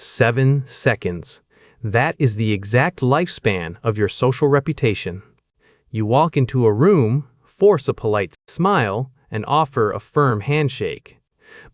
7 seconds. That is the exact lifespan of your social reputation. You walk into a room, force a polite smile, and offer a firm handshake.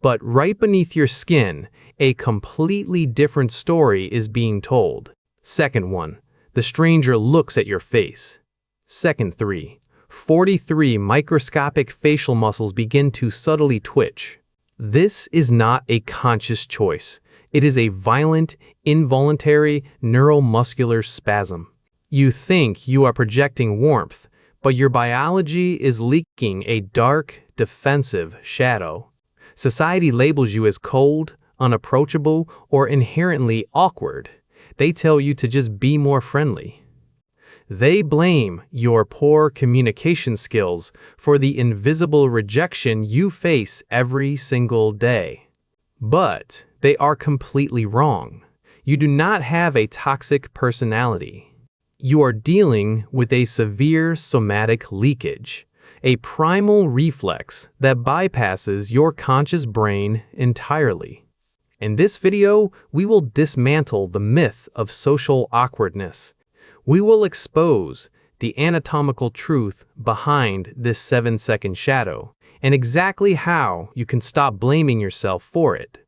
But right beneath your skin, a completely different story is being told. Second 1. The stranger looks at your face. Second 3. 43 microscopic facial muscles begin to subtly twitch. This is not a conscious choice. It is a violent, involuntary neuromuscular spasm. You think you are projecting warmth, but your biology is leaking a dark, defensive shadow. Society labels you as cold, unapproachable, or inherently awkward. They tell you to just be more friendly. They blame your poor communication skills for the invisible rejection you face every single day. But they are completely wrong. You do not have a toxic personality. You are dealing with a severe somatic leakage, a primal reflex that bypasses your conscious brain entirely. In this video, we will dismantle the myth of social awkwardness. We will expose the anatomical truth behind this 7-second shadow and exactly how you can stop blaming yourself for it.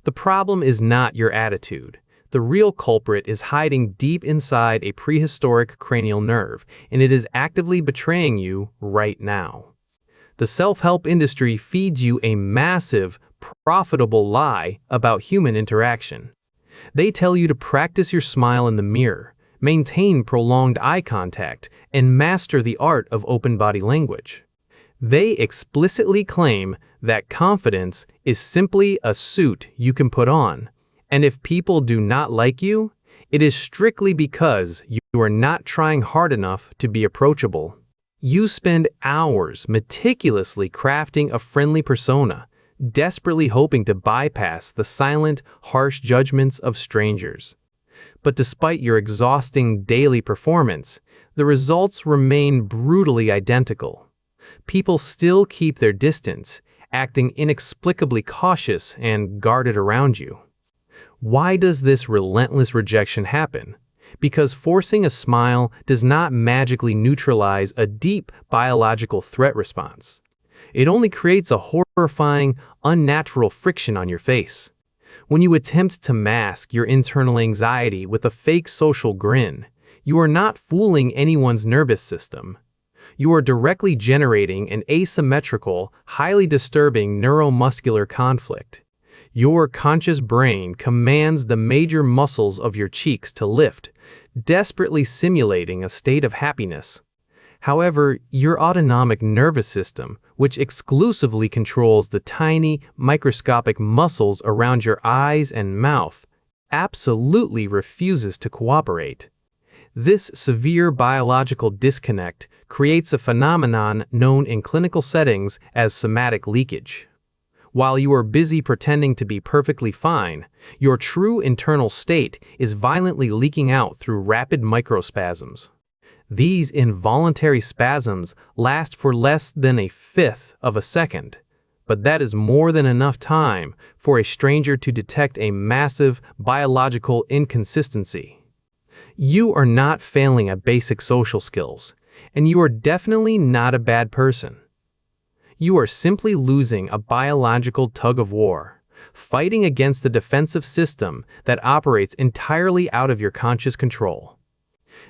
The problem is not your attitude. The real culprit is hiding deep inside a prehistoric cranial nerve, and it is actively betraying you right now. The self-help industry feeds you a massive, profitable lie about human interaction. They tell you to practice your smile in the mirror, maintain prolonged eye contact, and master the art of open body language. They explicitly claim that confidence is simply a suit you can put on, and if people do not like you, it is strictly because you are not trying hard enough to be approachable. You spend hours meticulously crafting a friendly persona, desperately hoping to bypass the silent, harsh judgments of strangers. But despite your exhausting daily performance, the results remain brutally identical. People still keep their distance, acting inexplicably cautious and guarded around you. Why does this relentless rejection happen? Because forcing a smile does not magically neutralize a deep biological threat response. It only creates a horrifying, unnatural friction on your face. When you attempt to mask your internal anxiety with a fake social grin, you are not fooling anyone's nervous system. You are directly generating an asymmetrical, highly disturbing neuromuscular conflict. Your conscious brain commands the major muscles of your cheeks to lift, desperately simulating a state of happiness. However, your autonomic nervous system, which exclusively controls the tiny, microscopic muscles around your eyes and mouth, absolutely refuses to cooperate. This severe biological disconnect creates a phenomenon known in clinical settings as somatic leakage. While you are busy pretending to be perfectly fine, your true internal state is violently leaking out through rapid microspasms. These involuntary spasms last for less than a fifth of a second, but that is more than enough time for a stranger to detect a massive biological inconsistency. You are not failing at basic social skills, and you are definitely not a bad person. You are simply losing a biological tug-of-war, fighting against the defensive system that operates entirely out of your conscious control.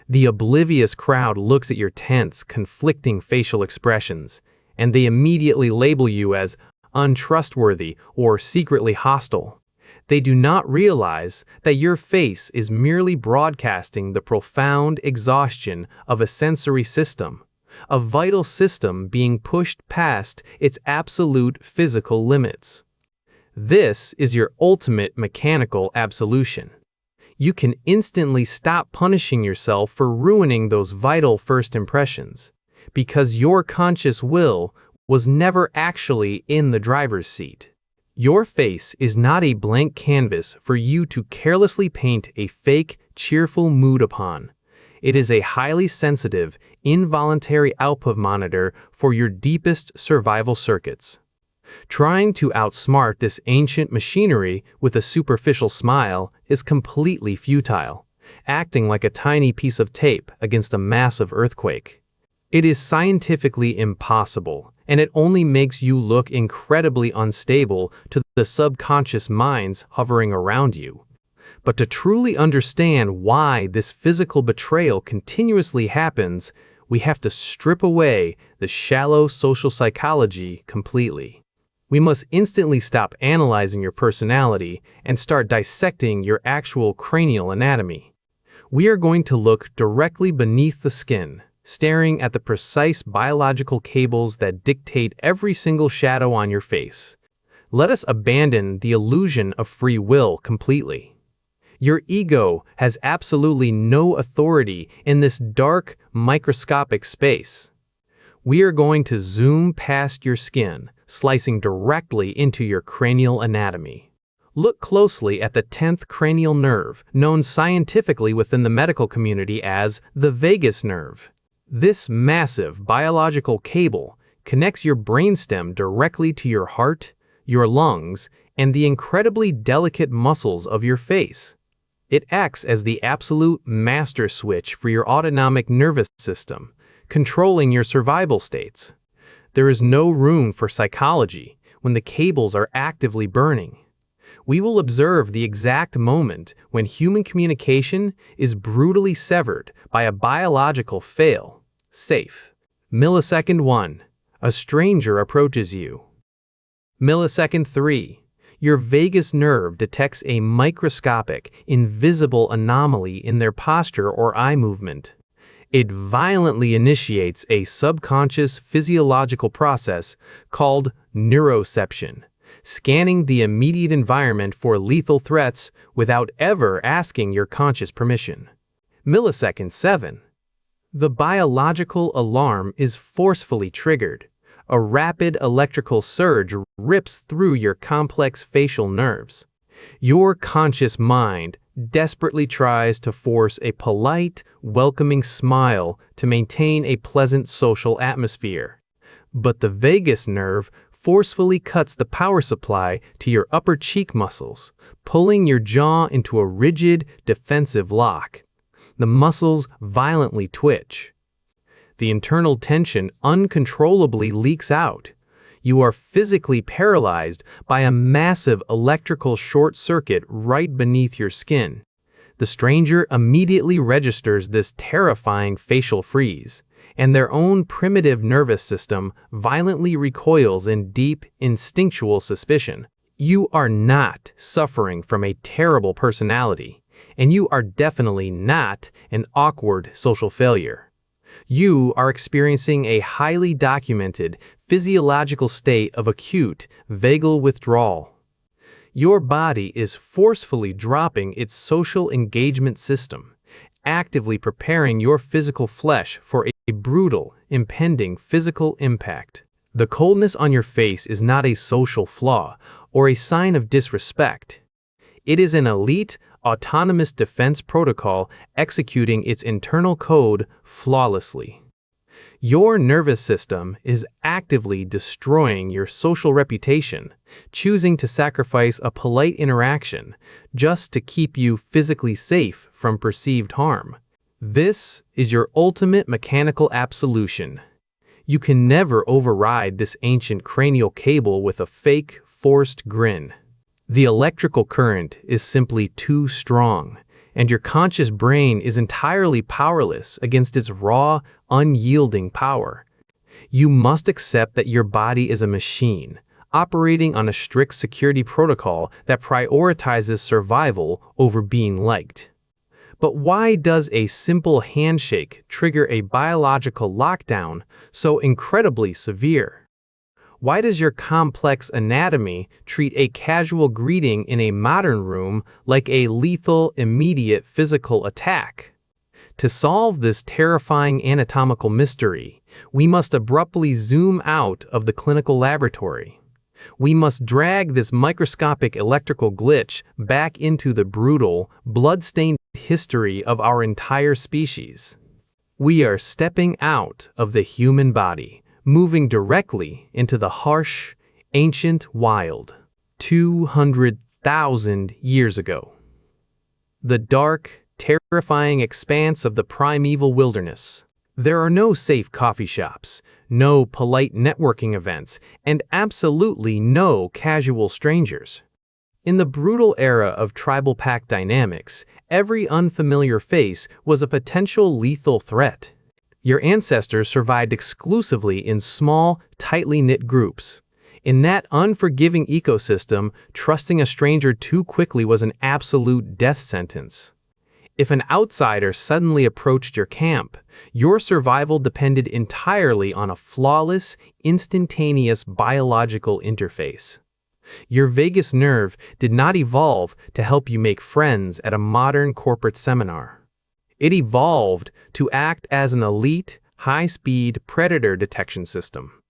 The oblivious crowd looks at your tense, conflicting facial expressions, and they immediately label you as untrustworthy or secretly hostile. They do not realize that your face is merely broadcasting the profound exhaustion of a sensory system, a vital system being pushed past its absolute physical limits. This is your ultimate mechanical absolution. You can instantly stop punishing yourself for ruining those vital first impressions, because your conscious will was never actually in the driver's seat. Your face is not a blank canvas for you to carelessly paint a fake, cheerful mood upon. It is a highly sensitive, involuntary output monitor for your deepest survival circuits. Trying to outsmart this ancient machinery with a superficial smile is completely futile, acting like a tiny piece of tape against a massive earthquake. It is scientifically impossible, and it only makes you look incredibly unstable to the subconscious minds hovering around you. But to truly understand why this physical betrayal continuously happens, we have to strip away the shallow social psychology completely. We must instantly stop analyzing your personality and start dissecting your actual cranial anatomy. We are going to look directly beneath the skin, staring at the precise biological cables that dictate every single shadow on your face. Let us abandon the illusion of free will completely. Your ego has absolutely no authority in this dark, microscopic space. We are going to zoom past your skin, slicing directly into your cranial anatomy. Look closely at the 10th cranial nerve, known scientifically within the medical community as the vagus nerve. This massive biological cable connects your brainstem directly to your heart, your lungs, and the incredibly delicate muscles of your face. It acts as the absolute master switch for your autonomic nervous system, controlling your survival states. There is no room for psychology when the cables are actively burning. We will observe the exact moment when human communication is brutally severed by a biological fail. Safe. Millisecond 1. A stranger approaches you. Millisecond 3. Your vagus nerve detects a microscopic, invisible anomaly in their posture or eye movement. It violently initiates a subconscious physiological process called neuroception, scanning the immediate environment for lethal threats without ever asking your conscious permission. Millisecond 7. The biological alarm is forcefully triggered. A rapid electrical surge rips through your complex facial nerves. Your conscious mind desperately tries to force a polite, welcoming smile to maintain a pleasant social atmosphere. But the vagus nerve forcefully cuts the power supply to your upper cheek muscles, pulling your jaw into a rigid, defensive lock. The muscles violently twitch. The internal tension uncontrollably leaks out. You are physically paralyzed by a massive electrical short circuit right beneath your skin. The stranger immediately registers this terrifying facial freeze, and their own primitive nervous system violently recoils in deep, instinctual suspicion. You are not suffering from a terrible personality, and you are definitely not an awkward social failure. You are experiencing a highly documented physiological state of acute vagal withdrawal. Your body is forcefully dropping its social engagement system, actively preparing your physical flesh for a brutal, impending physical impact. The coldness on your face is not a social flaw or a sign of disrespect. It is an elite, autonomous defense protocol executing its internal code flawlessly. Your nervous system is actively destroying your social reputation, choosing to sacrifice a polite interaction just to keep you physically safe from perceived harm. This is your ultimate mechanical absolution. You can never override this ancient cranial cable with a fake, forced grin. The electrical current is simply too strong, and your conscious brain is entirely powerless against its raw, unyielding power. You must accept that your body is a machine, operating on a strict security protocol that prioritizes survival over being liked. But why does a simple handshake trigger a biological lockdown so incredibly severe? Why does your complex anatomy treat a casual greeting in a modern room like a lethal, immediate physical attack? To solve this terrifying anatomical mystery, we must abruptly zoom out of the clinical laboratory. We must drag this microscopic electrical glitch back into the brutal, blood-stained history of our entire species. We are stepping out of the human body, moving directly into the harsh, Ancient wild. 200,000 years ago. The dark, terrifying expanse of the primeval wilderness. There are no safe coffee shops, no polite networking events, and absolutely no casual strangers. In the brutal era of tribal pack dynamics, every unfamiliar face was a potential lethal threat. Your ancestors survived exclusively in small, tightly knit groups. In that unforgiving ecosystem, trusting a stranger too quickly was an absolute death sentence. If an outsider suddenly approached your camp, your survival depended entirely on a flawless, instantaneous biological interface. Your vagus nerve did not evolve to help you make friends at a modern corporate seminar. It evolved to act as an elite, high-speed predator detection system.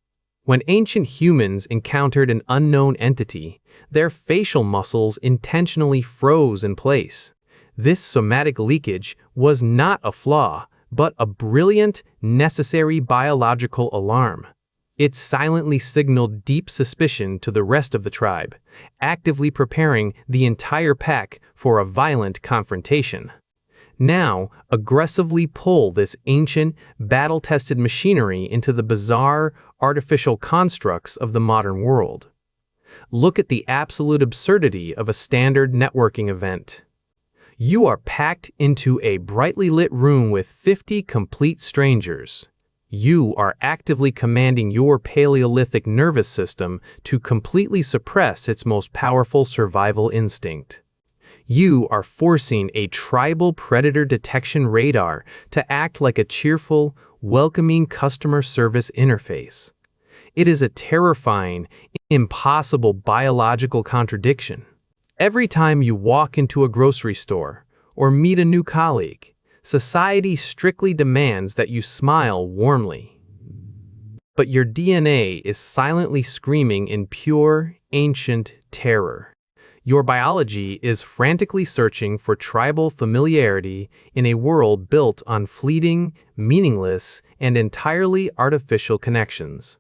When ancient humans encountered an unknown entity, their facial muscles intentionally froze in place. This somatic leakage was not a flaw, but a brilliant, necessary biological alarm. It silently signaled deep suspicion to the rest of the tribe, actively preparing the entire pack for a violent confrontation. Now, aggressively pull this ancient, battle-tested machinery into the bizarre, artificial constructs of the modern world. Look at the absolute absurdity of a standard networking event. You are packed into a brightly lit room with 50 complete strangers. You are actively commanding your Paleolithic nervous system to completely suppress its most powerful survival instinct. You are forcing a tribal predator detection radar to act like a cheerful, welcoming customer service interface. It is a terrifying, impossible biological contradiction. Every time you walk into a grocery store or meet a new colleague, society strictly demands that you smile warmly. But your DNA is silently screaming in pure, ancient terror. Your biology is frantically searching for tribal familiarity in a world built on fleeting, meaningless, and entirely artificial connections.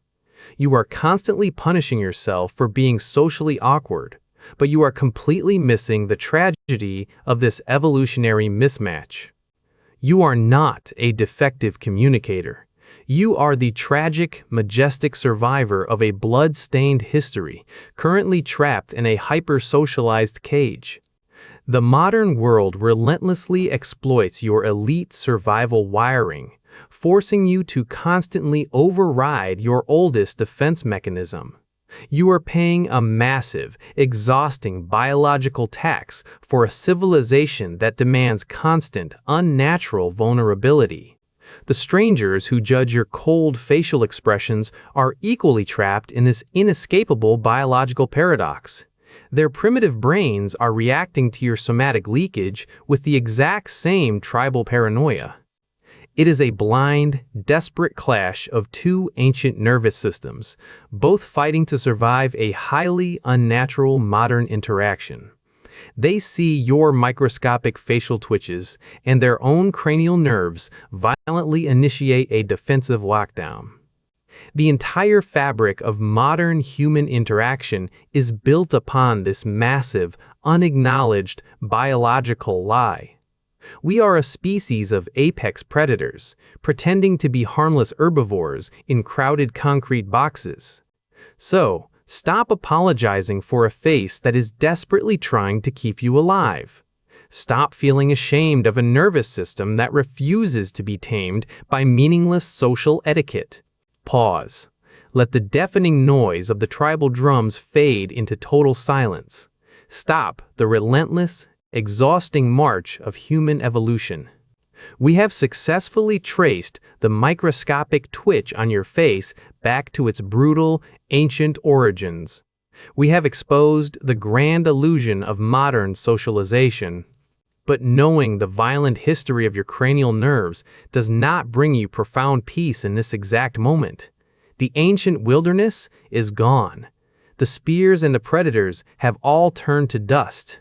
You are constantly punishing yourself for being socially awkward, but you are completely missing the tragedy of this evolutionary mismatch. You are not a defective communicator. You are the tragic, majestic survivor of a blood-stained history, currently trapped in a hyper-socialized cage. The modern world relentlessly exploits your elite survival wiring, forcing you to constantly override your oldest defense mechanism. You are paying a massive, exhausting biological tax for a civilization that demands constant, unnatural vulnerability. The strangers who judge your cold facial expressions are equally trapped in this inescapable biological paradox. Their primitive brains are reacting to your somatic leakage with the exact same tribal paranoia. It is a blind, desperate clash of two ancient nervous systems, both fighting to survive a highly unnatural modern interaction. They see your microscopic facial twitches and their own cranial nerves violently initiate a defensive lockdown. The entire fabric of modern human interaction is built upon this massive, unacknowledged biological lie. We are a species of apex predators, pretending to be harmless herbivores in crowded concrete boxes. So, stop apologizing for a face that is desperately trying to keep you alive. Stop feeling ashamed of a nervous system that refuses to be tamed by meaningless social etiquette. Pause. Let the deafening noise of the tribal drums fade into total silence. Stop the relentless, exhausting march of human evolution. We have successfully traced the microscopic twitch on your face back to its brutal, ancient origins. We have exposed the grand illusion of modern socialization. But knowing the violent history of your cranial nerves does not bring you profound peace in this exact moment. The ancient wilderness is gone. The spears and the predators have all turned to dust.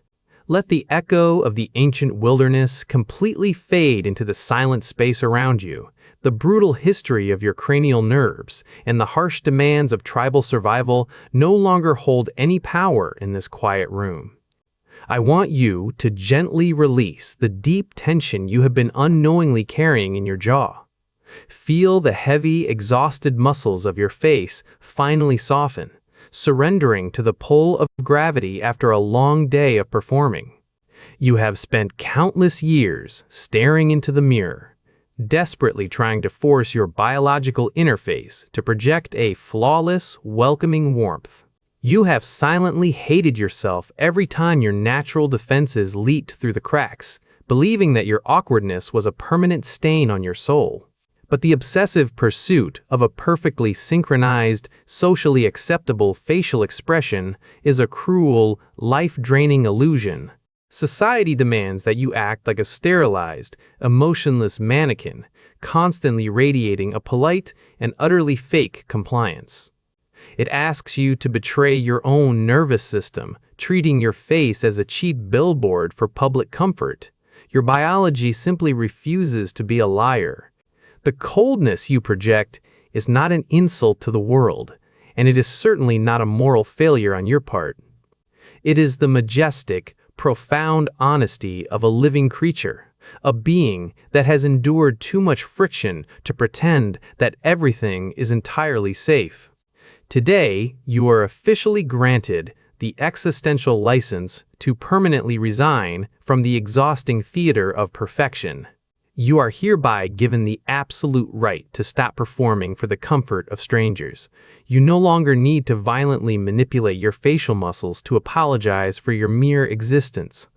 Let the echo of the ancient wilderness completely fade into the silent space around you. The brutal history of your cranial nerves and the harsh demands of tribal survival no longer hold any power in this quiet room. I want you to gently release the deep tension you have been unknowingly carrying in your jaw. Feel the heavy, exhausted muscles of your face finally soften, surrendering to the pull of gravity after a long day of performing. You have spent countless years staring into the mirror, desperately trying to force your biological interface to project a flawless, welcoming warmth. You have silently hated yourself every time your natural defenses leaked through the cracks, believing that your awkwardness was a permanent stain on your soul. But the obsessive pursuit of a perfectly synchronized, socially acceptable facial expression is a cruel, life-draining illusion. Society demands that you act like a sterilized, emotionless mannequin, constantly radiating a polite and utterly fake compliance. It asks you to betray your own nervous system, treating your face as a cheap billboard for public comfort. Your biology simply refuses to be a liar. The coldness you project is not an insult to the world, and it is certainly not a moral failure on your part. It is the majestic, profound honesty of a living creature, a being that has endured too much friction to pretend that everything is entirely safe. Today, you are officially granted the existential license to permanently resign from the exhausting theater of perfection. You are hereby given the absolute right to stop performing for the comfort of strangers. You no longer need to violently manipulate your facial muscles to apologize for your mere existence.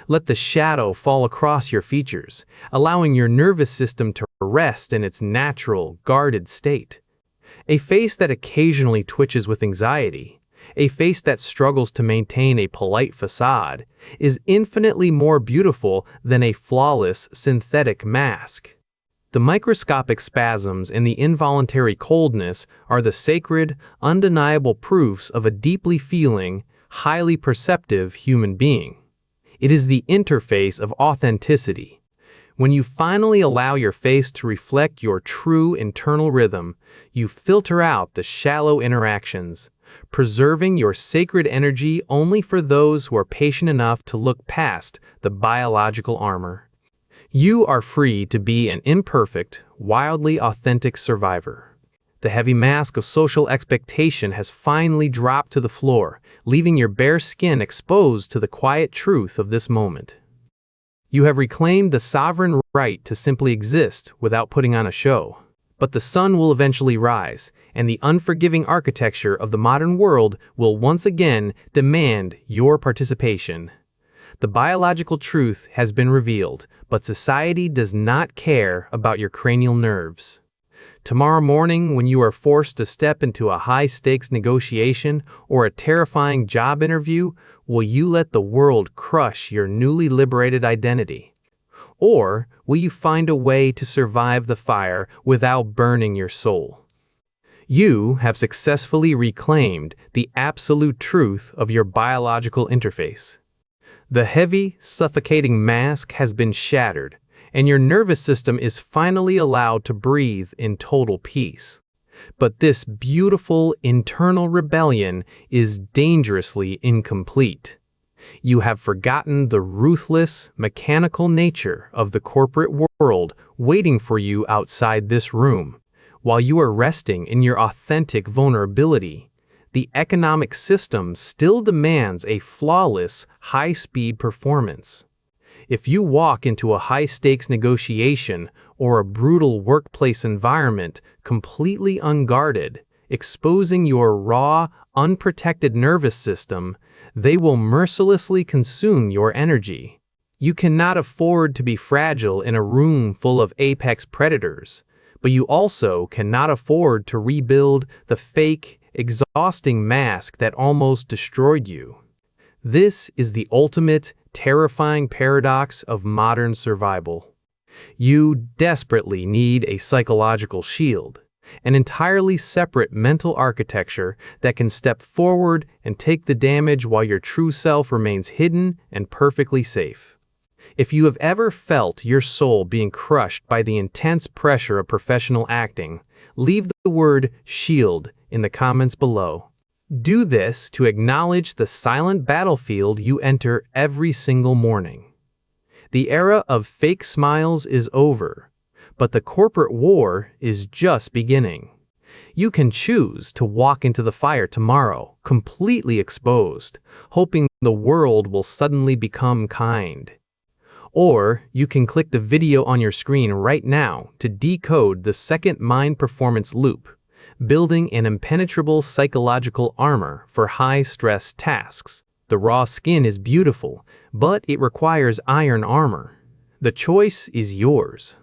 Let the shadow fall across your features, allowing your nervous system to rest in its natural, guarded state. A face that occasionally twitches with anxiety, a face that struggles to maintain a polite facade, is infinitely more beautiful than a flawless synthetic mask. The microscopic spasms and the involuntary coldness are the sacred, undeniable proofs of a deeply feeling, highly perceptive human being. It is the interface of authenticity. When you finally allow your face to reflect your true internal rhythm, you filter out the shallow interactions, preserving your sacred energy only for those who are patient enough to look past the biological armor. You are free to be an imperfect, wildly authentic survivor. The heavy mask of social expectation has finally dropped to the floor, leaving your bare skin exposed to the quiet truth of this moment. You have reclaimed the sovereign right to simply exist without putting on a show. But the sun will eventually rise, and the unforgiving architecture of the modern world will once again demand your participation. The biological truth has been revealed, but society does not care about your cranial nerves. Tomorrow morning, when you are forced to step into a high-stakes negotiation or a terrifying job interview, will you let the world crush your newly liberated identity? Or will you find a way to survive the fire without burning your soul? You have successfully reclaimed the absolute truth of your biological interface. The heavy, suffocating mask has been shattered, and your nervous system is finally allowed to breathe in total peace. But this beautiful internal rebellion is dangerously incomplete. You have forgotten the ruthless, mechanical nature of the corporate world waiting for you outside this room. While you are resting in your authentic vulnerability, the economic system still demands a flawless, high-speed performance. If you walk into a high-stakes negotiation or a brutal workplace environment completely unguarded, exposing your raw, unprotected nervous system, they will mercilessly consume your energy. You cannot afford to be fragile in a room full of apex predators, but you also cannot afford to rebuild the fake, exhausting mask that almost destroyed you. This is the ultimate, terrifying paradox of modern survival. You desperately need a psychological shield, an entirely separate mental architecture that can step forward and take the damage while your true self remains hidden and perfectly safe. If you have ever felt your soul being crushed by the intense pressure of professional acting, leave the word "shield" in the comments below. Do this to acknowledge the silent battlefield you enter every single morning. The era of fake smiles is over, but the corporate war is just beginning. You can choose to walk into the fire tomorrow, completely exposed, hoping the world will suddenly become kind. Or you can click the video on your screen right now to decode the second mind performance loop, building an impenetrable psychological armor for high-stress tasks. The raw skin is beautiful, but it requires iron armor. The choice is yours.